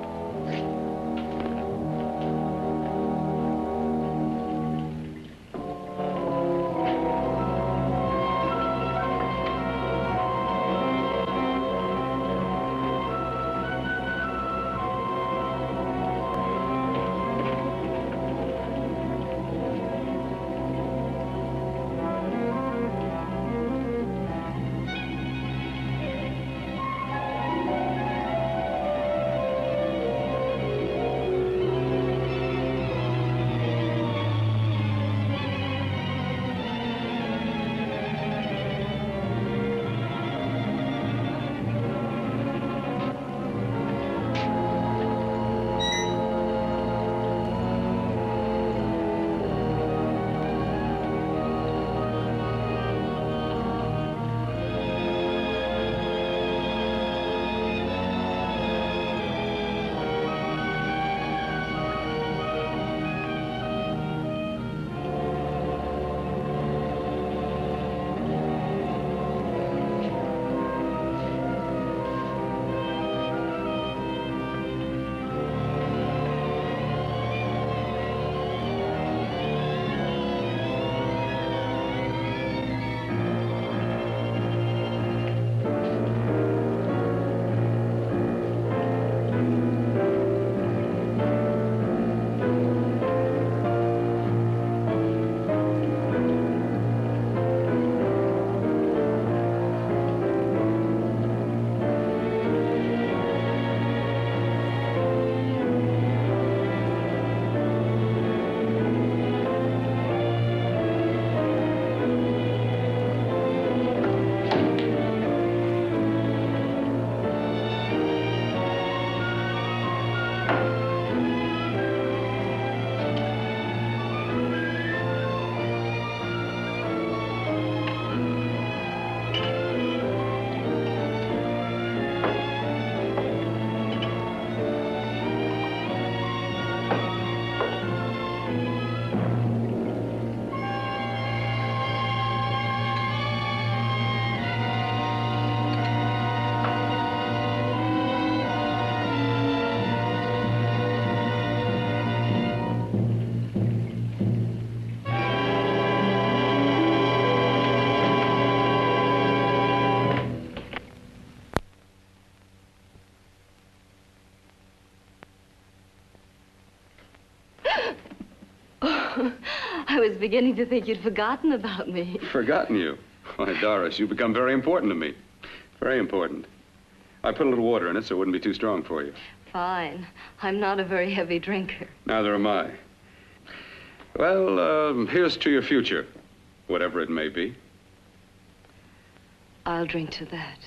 S14: I was beginning to think you'd forgotten about me.
S8: Forgotten you? Why, Doris, you've become very important to me. Very important. I put a little water in it so it wouldn't be too strong for you.
S14: Fine. I'm not a very heavy drinker.
S8: Neither am I. Well, here's to your future, whatever it may be.
S14: I'll drink to that.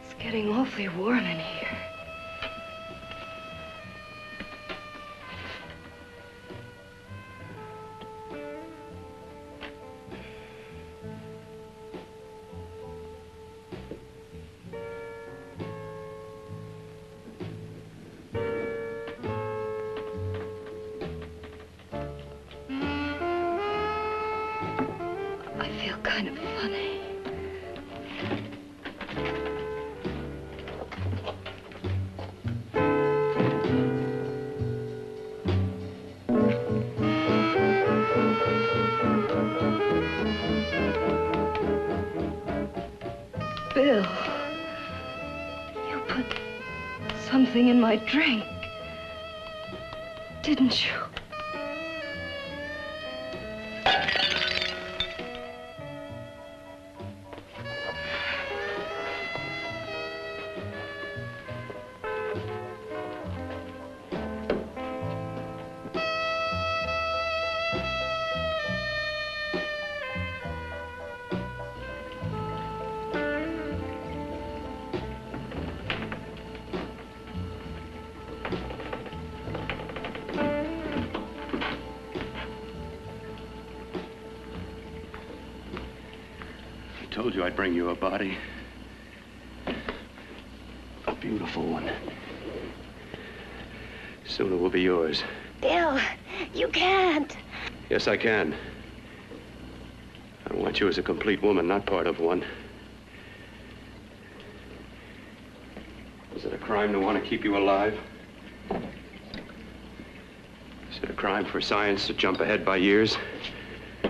S14: It's getting awfully warm in here. kind of funny. Bill, you put something in my drink, didn't you?
S8: I told you I'd bring you a body. A beautiful one. Soon it will be yours.
S11: Bill, you can't.
S8: Yes, I can. I want you as a complete woman, not part of one. Is it a crime to want to keep you alive? Is it a crime for science to jump ahead by years?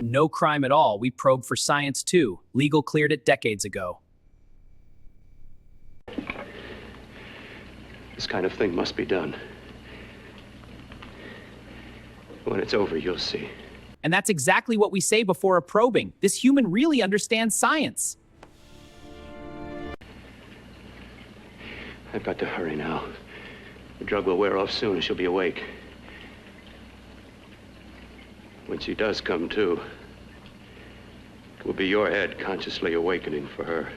S1: No crime at all. We probed for science too. Legal cleared it decades ago.
S8: This kind of thing must be done. When it's over, you'll see.
S1: And that's exactly what we say before a probing. This human really understands science.
S8: I've got to hurry now. The drug will wear off soon and she'll be awake. When she does come to, it will be your head consciously awakening for her.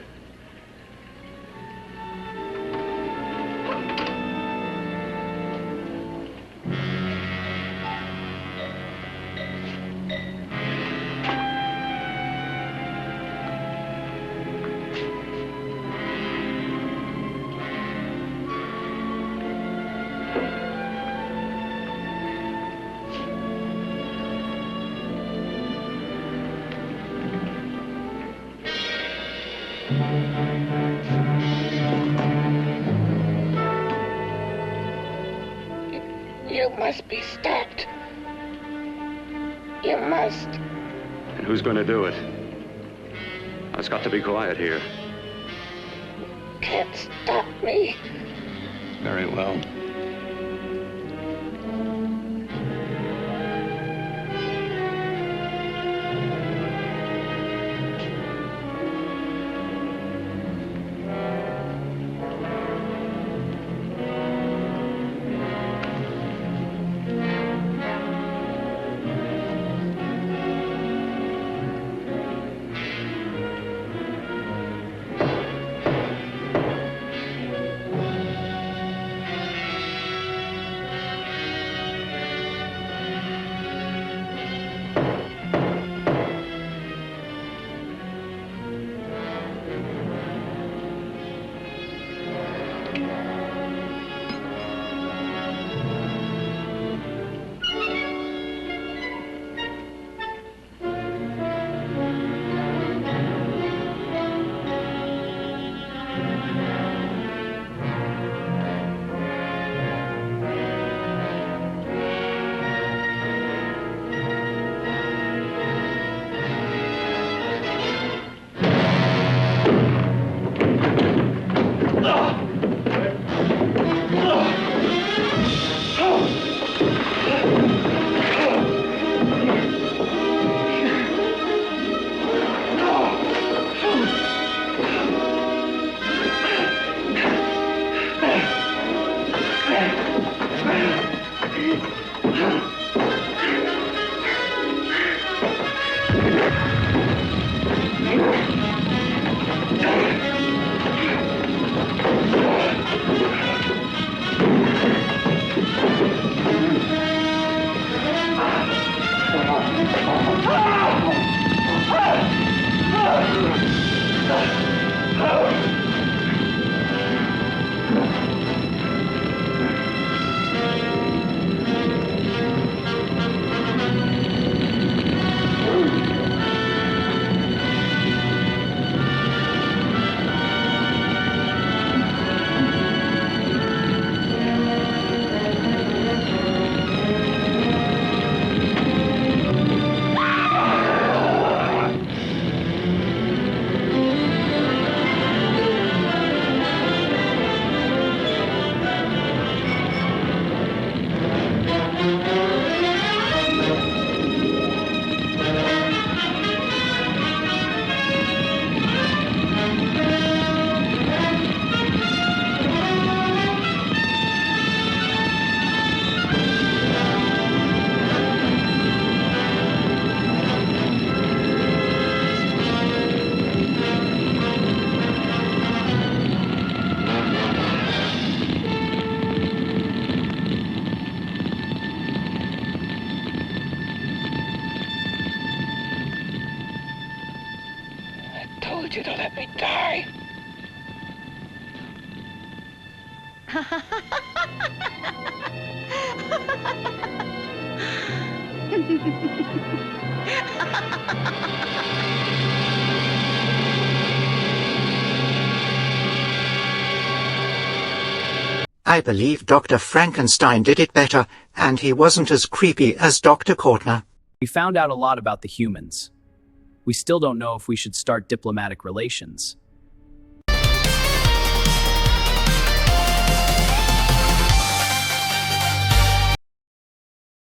S7: You must be stopped. You must.
S8: And who's going to do it? It's got to be quiet here.
S7: Can't stop me.
S8: Very well.
S7: let me die.
S4: I believe Dr. Frankenstein did it better, and he wasn't as creepy as Dr. Cortner.
S1: We found out a lot about the humans. We still don't know if we should start diplomatic relations.